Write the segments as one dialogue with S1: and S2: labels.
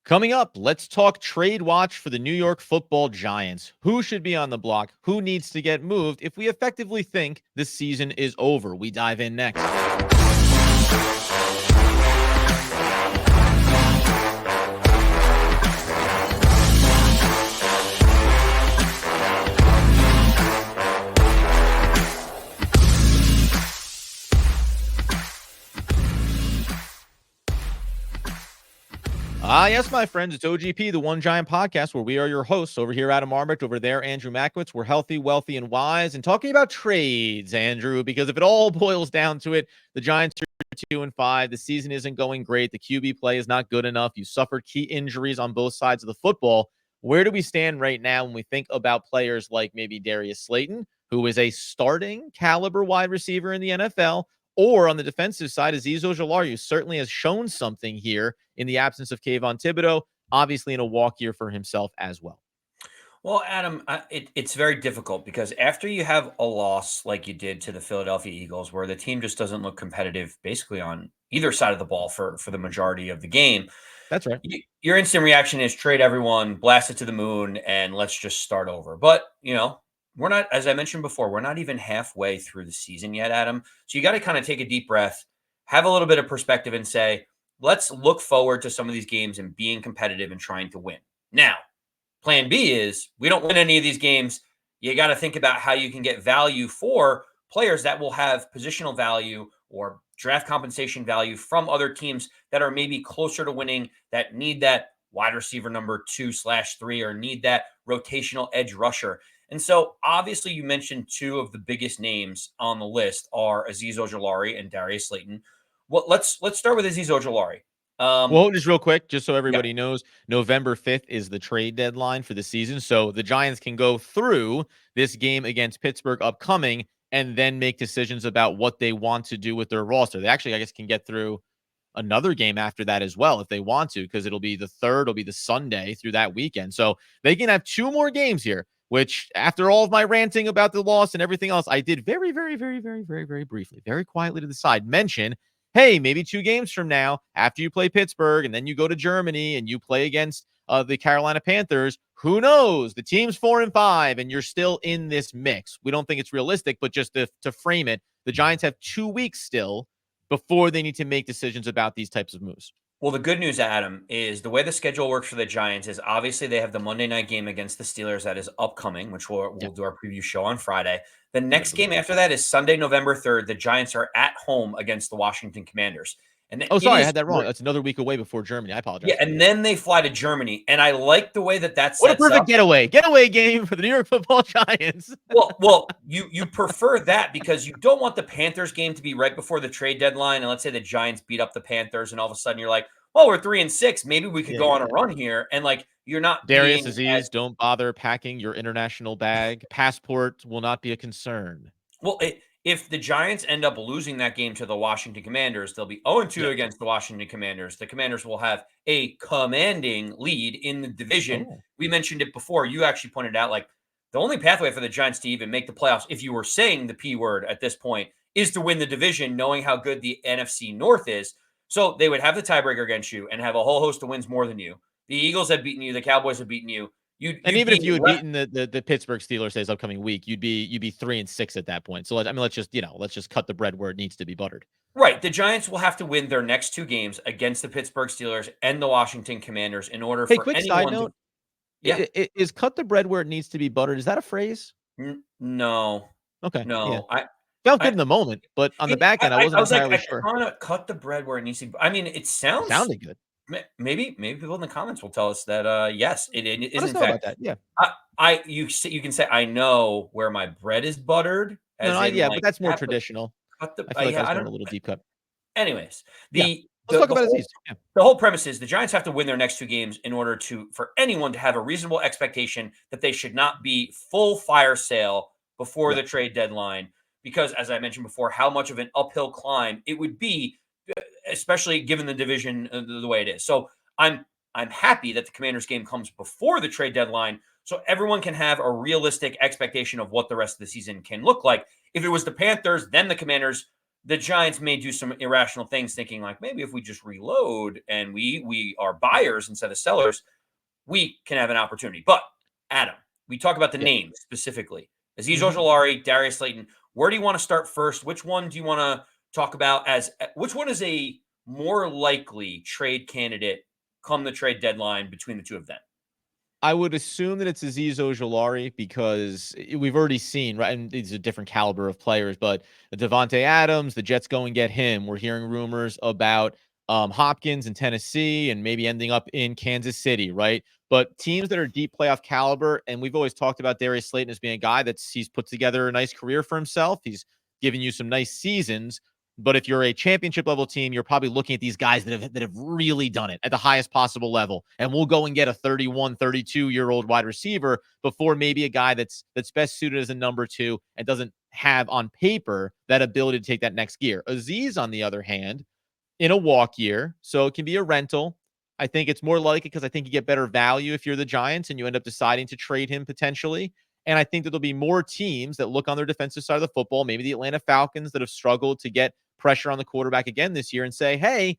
S1: Coming up, let's talk trade watch for the New York Football Giants. Who should be on the block? Who needs to get moved if we effectively think this season is over? We dive in next. Yes, my friends, it's OGP, the One Giant Podcast, where we are your hosts. Over here, Adam Armbrecht. Over there, Andrew Makowitz. We're healthy, wealthy, and wise, and talking about trades, Andrew, because if it all boils down to it, the Giants are 2-5. The season isn't going great. The QB play is not good enough. You suffered key injuries on both sides of the football. Where do we stand right now when we think about players like maybe Darius Slayton, who is a starting caliber wide receiver in the NFL? Or on the defensive side, Azeez Ojulari, who certainly has shown something here in the absence of Kayvon Thibodeau, obviously in a walk year for himself as well.
S2: Well, Adam, it's very difficult because after you have a loss like you did to the Philadelphia Eagles, where the team just doesn't look competitive basically on either side of the ball for the majority of the game.
S1: That's right.
S2: Your instant reaction is trade everyone, blast it to the moon, and let's just start over. But, we're not, as I mentioned before, we're not even halfway through the season yet, Adam. So you got to kind of take a deep breath, have a little bit of perspective and say, let's look forward to some of these games and being competitive and trying to win. Now, plan B is we don't win any of these games. You got to think about how you can get value for players that will have positional value or draft compensation value from other teams that are maybe closer to winning, that need that wide receiver number 2/3 or need that rotational edge rusher. And so obviously you mentioned two of the biggest names on the list are Azeez Ojulari and Darius Slayton. Well, let's start with Azeez Ojulari.
S1: Well, just real quick, just so everybody knows, November 5th is the trade deadline for the season. So the Giants can go through this game against Pittsburgh upcoming and then make decisions about what they want to do with their roster. They actually, I guess, can get through another game after that as well if they want to, because it'll be the 3rd, it'll be the Sunday through that weekend. So they can have 2 more games here, which after all of my ranting about the loss and everything else, I did very, very, very, very, very, very briefly, very quietly to the side, mention, hey, maybe 2 games from now, after you play Pittsburgh and then you go to Germany and you play against the Carolina Panthers, who knows? The team's 4-5 and you're still in this mix. We don't think it's realistic, but just to frame it, the Giants have 2 weeks still before they need to make decisions about these types of moves.
S2: Well, the good news, Adam, is the way the schedule works for the Giants is obviously they have the Monday night game against the Steelers that is upcoming, which we'll do our preview show on Friday. The next game after that is Sunday, November 3rd. The Giants are at home against the Washington Commanders.
S1: And sorry, I had that wrong. That's another week away before Germany. I apologize.
S2: Yeah, and then they fly to Germany. And I like the way that sets
S1: up. What a perfect getaway game for the New York Football Giants.
S2: well, you prefer that because you don't want the Panthers game to be right before the trade deadline. And let's say the Giants beat up the Panthers, and all of a sudden you're like, well, we're 3-6. Maybe we could go on a run here. And you're not
S1: Darius Azeez, don't bother packing your international bag. Passport will not be a concern.
S2: Well, if the Giants end up losing that game to the Washington Commanders, they'll be 0-2 against the Washington Commanders. The Commanders will have a commanding lead in the division. We mentioned it before. You actually pointed out, the only pathway for the Giants to even make the playoffs, if you were saying the P word at this point, is to win the division, knowing how good the NFC North is. So they would have the tiebreaker against you and have a whole host of wins more than you. The Eagles have beaten you. The Cowboys have beaten you.
S1: Even if you had beaten the Pittsburgh Steelers this upcoming week, you'd be 3-6 at that point. So let's just cut the bread where it needs to be buttered.
S2: Right. The Giants will have to win their next 2 games against the Pittsburgh Steelers and the Washington Commanders in order for
S1: quick
S2: anyone
S1: side note. Is cut the bread where it needs to be buttered? Is that a phrase?
S2: No.
S1: Okay.
S2: No.
S1: Yeah. Felt good in the moment, but on the back end, I wasn't entirely sure.
S2: I want to cut the bread where it needs to be. I mean, it sounded
S1: good.
S2: Maybe people in the comments will tell us that yes, it is in fact.
S1: About that. Yeah.
S2: You can say I know where my bread is buttered.
S1: But that's more traditional. I feel like I was going a little deep cut.
S2: Anyways,
S1: let's talk about Azeez.
S2: The whole premise is the Giants have to win their next 2 games in order for anyone to have a reasonable expectation that they should not be full fire sale before the trade deadline. Because, as I mentioned before, how much of an uphill climb it would be, especially given the division the way it is. So I'm happy that the Commanders game comes before the trade deadline, so everyone can have a realistic expectation of what the rest of the season can look like. If it was the Panthers, then the Commanders, the Giants may do some irrational things, thinking like maybe if we just reload and we are buyers instead of sellers, we can have an opportunity. But Adam, we talk about the
S1: Yeah.
S2: names specifically. Azeez
S1: Mhm.
S2: Ojulari, Darius Slayton. Where do you want to start first? Which one do you want to talk about as which one is a more likely trade candidate come the trade deadline between the two of them?
S1: I would assume that it's Azeez Ojulari because we've already seen, right? And these are different caliber of players, but Devontae Adams, the Jets go and get him. We're hearing rumors about Hopkins in Tennessee and maybe ending up in Kansas City, right? But teams that are deep playoff caliber, and we've always talked about Darius Slayton as being a guy he's put together a nice career for himself. He's given you some nice seasons. But if you're a championship level team, you're probably looking at these guys that have really done it at the highest possible level. And we'll go and get a 31, 32-year-old wide receiver before maybe a guy that's best suited as a number two and doesn't have on paper that ability to take that next gear. Azeez, on the other hand, in a walk year, so it can be a rental. I think it's more likely because I think you get better value if you're the Giants and you end up deciding to trade him potentially. And I think that there'll be more teams that look on their defensive side of the football, maybe the Atlanta Falcons that have struggled to get pressure on the quarterback again this year and say, hey,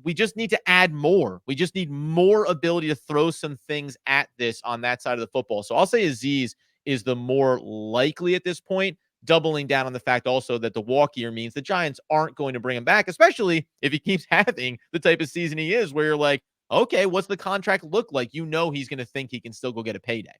S1: we just need to add more. We just need more ability to throw some things at this on that side of the football. So I'll say Azeez is the more likely at this point, doubling down on the fact also that the walk year means the Giants aren't going to bring him back, especially if he keeps having the type of season he is, where you're like, okay, what's the contract look like? You know, he's going to think he can still go get a payday.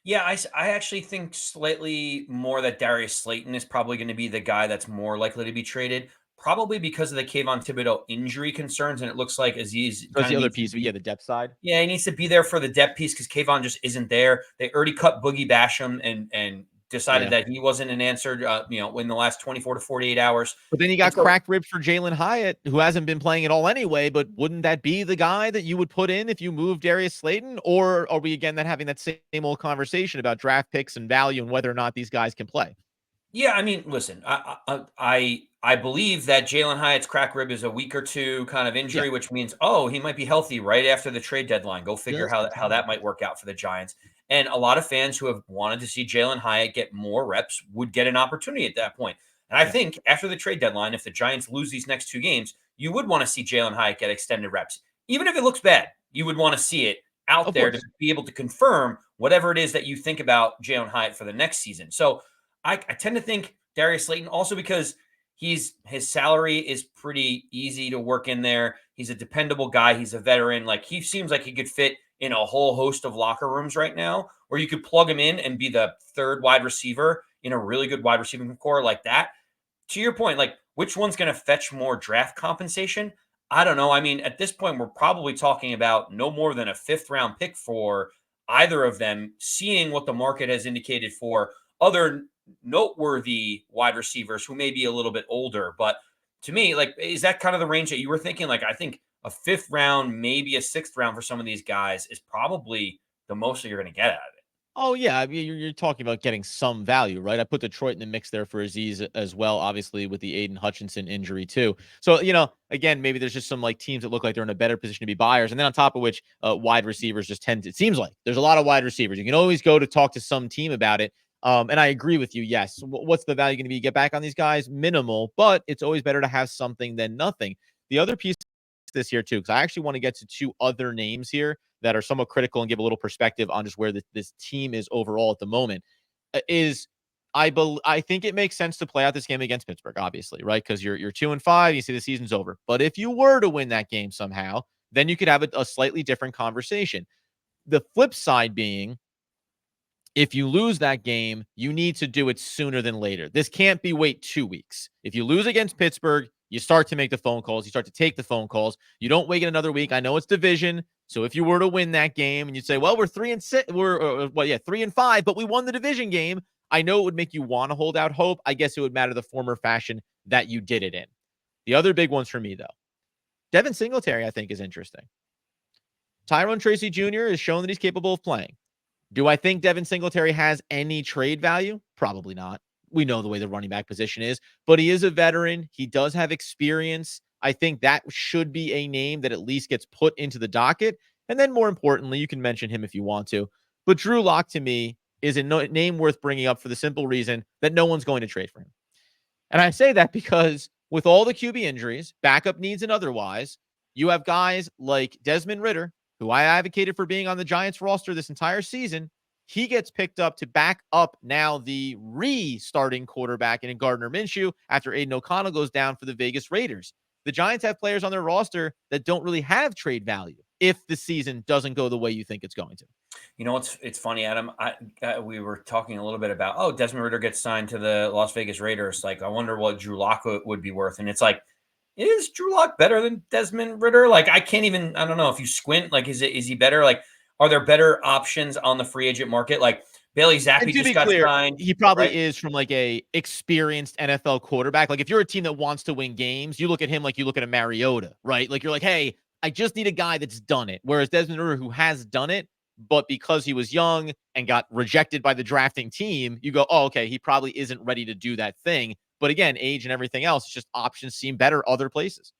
S2: Yeah, I actually think slightly more that Darius Slayton is probably going to be the guy that's more likely to be traded, probably because of the Kayvon Thibodeau injury concerns. And it looks like Azeez
S1: So that's
S2: kind
S1: the
S2: of
S1: other
S2: needs to
S1: piece, but yeah,
S2: be,
S1: the depth side.
S2: yeah, he needs to be there for the depth piece because Kayvon just isn't there. They already cut Boogie Basham and decided
S1: Yeah.
S2: that he wasn't an answer, in the last 24 to 48 hours.
S1: But then you
S2: And
S1: got
S2: so,
S1: cracked ribs for Jalen Hyatt, who hasn't been playing at all anyway. But wouldn't that be the guy that you would put in if you moved Darius Slayton? Or are we again having that same old conversation about draft picks and value and whether or not these guys can play?
S2: yeah, I mean, listen, I believe that Jalen Hyatt's crack rib is a week or two kind of
S1: Yeah,
S2: injury, which means he might be healthy right after the trade deadline. Go figure
S1: just in
S2: how
S1: time.
S2: that might work out for the Giants. And a lot of fans who have wanted to see Jalen Hyatt get more reps would get an opportunity at that point. And I
S1: Yeah,
S2: think after the trade deadline, if the Giants lose these next two games, you would want to see Jalen Hyatt get extended reps, even if it looks bad. You would want to see it out
S1: of
S2: there to
S1: course.
S2: be able to confirm whatever it is that you think about Jalen Hyatt for the next season. So I tend to think Darius Slayton also because his salary is pretty easy to work in there. He's a dependable guy. He's a veteran. Like he seems like he could fit in a whole host of locker rooms right now, where you could plug him in and be the third wide receiver in a really good wide receiving core like that. To your point, like which one's going to fetch more draft compensation? I don't know. I mean, at this point, we're probably talking about no more than a fifth round pick for either of them, seeing what the market has indicated for other noteworthy wide receivers who may be a little bit older. But to me, like, is that kind of the range that you were thinking? Like, I think a fifth round, maybe a sixth round for some of these guys is probably the most that you're going to get out of it.
S1: Oh yeah, I mean you're talking about getting some value, right? I put Detroit in the mix there for Azeez as well, obviously with the Aiden Hutchinson injury too. So again, maybe there's just some like teams that look like they're in a better position to be buyers, and then on top of which, wide receivers just tend to. It seems like there's a lot of wide receivers. You can always go to talk to some team about it. And I agree with you. Yes, what's the value going to be? Get back on these guys, minimal, but it's always better to have something than nothing. The other piece this year too, because I actually want to get to two other names here that are somewhat critical and give a little perspective on just where this team is overall at the moment. Is I think it makes sense to play out this game against Pittsburgh, obviously, right? Because you're 2-5, you see the season's over. But if you were to win that game somehow, then you could have a slightly different conversation. The flip side being if you lose that game, you need to do it sooner than later. This can't be wait 2 weeks. If you lose against Pittsburgh, you start to make the phone calls. You start to take the phone calls. You don't wait another week. I know it's division. So if you were to win that game and you say, well, we're 3-6, we're 3-5, but we won the division game. I know it would make you want to hold out hope. I guess it would matter the former fashion that you did it in. The other big ones for me, though, Devin Singletary, I think, is interesting. Tyrone Tracy Jr. has shown that he's capable of playing. Do I think Devin Singletary has any trade value? Probably not. We know the way the running back position is, but he is a veteran. He does have experience. I think that should be a name that at least gets put into the docket. And then more importantly, you can mention him if you want to. But Drew Lock to me is a name worth bringing up for the simple reason that no one's going to trade for him. And I say that because with all the QB injuries, backup needs and otherwise, you have guys like Desmond Ridder, who I advocated for being on the Giants roster this entire season. He gets picked up to back up now the restarting quarterback in Gardner Minshew after Aiden O'Connell goes down for the Vegas Raiders. The Giants have players on their roster that don't really have trade value if the season doesn't go the way you think it's going to.
S2: You know, it's funny, Adam. We were talking a little bit about, Desmond Ridder gets signed to the Las Vegas Raiders. Like, I wonder what Drew Lock would be worth. And it's like, is Drew Lock better than Desmond Ridder? Like, I don't know if you squint, like, is he better? Like, are there better options on the free agent market? Like, Bailey Zappi
S1: And to
S2: just
S1: be
S2: got
S1: clear,
S2: signed.
S1: he probably
S2: right?
S1: is from like a experienced NFL quarterback. Like if you're a team that wants to win games, you look at him like you look at a Mariota, right? Like you're like, hey, I just need a guy that's done it. Whereas Desmond Ridder, who has done it, but because he was young and got rejected by the drafting team, you go, oh, okay, he probably isn't ready to do that thing. But again, age and everything else, it's just options seem better other places.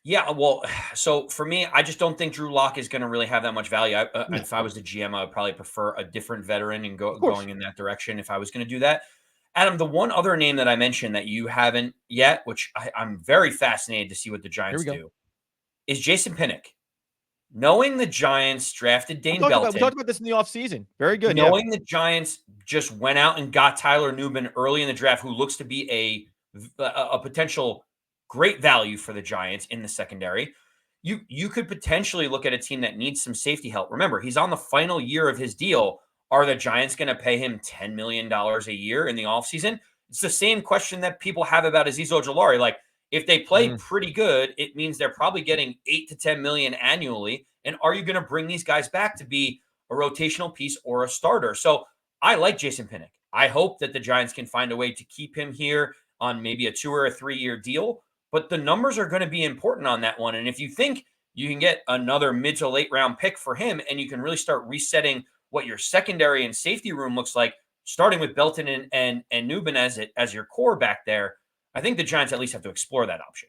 S2: Yeah, well, so for me, I just don't think Drew Lock is going to really have that much value.
S1: No,
S2: If I was the GM, I would probably prefer a different veteran and
S1: of course.
S2: going in that direction if I was going to do that. Adam, the one other name that I mentioned that you haven't yet, which I'm very fascinated to see what the
S1: Here we
S2: Giants
S1: go.
S2: do, is Jason Pinnock. Knowing the Giants drafted
S1: We
S2: Dane
S1: talked
S2: Belton,
S1: about this in the offseason. Very good. Yeah.
S2: knowing the Giants just went out and got Tyler Newman early in the draft, who looks to be a potential great value for the Giants in the secondary. You could potentially look at a team that needs some safety help. Remember, he's on the final year of his deal. Are the Giants going to pay him $10 million a year in the offseason? It's the same question that people have about Azeez Ojulari. Like, if they play pretty good, it means they're probably getting 8 to 10 million annually. And are you going to bring these guys back to be a rotational piece or a starter? So I like Jason Pinnock. I hope that the Giants can find a way to keep him here on maybe a 2 or a 3 year deal. But the numbers are going to be important on that one. And if you think you can get another mid to late round pick for him and you can really start resetting what your secondary and safety room looks like, starting with Belton and Newman as your core back there, I think the Giants at least have to explore that option.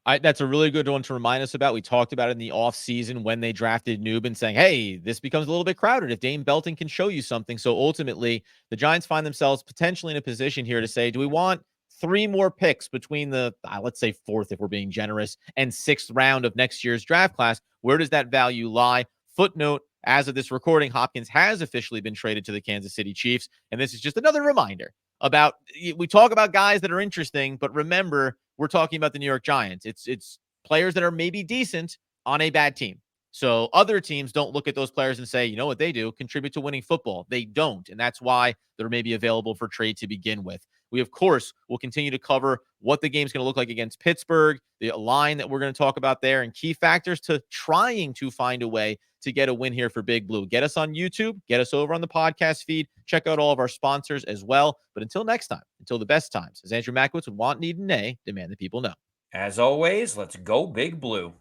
S1: That's a really good one to remind us about. We talked about it in the offseason when they drafted Newman, saying, hey, this becomes a little bit crowded if Dane Belton can show you something. So ultimately, the Giants find themselves potentially in a position here to say, do we want 3 more picks between the, let's say, 4th, if we're being generous, and 6th round of next year's draft class? Where does that value lie? Footnote, as of this recording, Hopkins has officially been traded to the Kansas City Chiefs. And this is just another reminder about, we talk about guys that are interesting, but remember, we're talking about the New York Giants. It's players that are maybe decent on a bad team. So other teams don't look at those players and say, you know what they do? Contribute to winning football. They don't. And that's why they're maybe available for trade to begin with. We, of course, will continue to cover what the game's going to look like against Pittsburgh, the line that we're going to talk about there, and key factors to trying to find a way to get a win here for Big Blue. Get us on YouTube, get us over on the podcast feed, check out all of our sponsors as well. But until next time, until the best times, as Andrew Makowitz would want, need, and nay, demand that people know.
S2: As always, let's go Big Blue.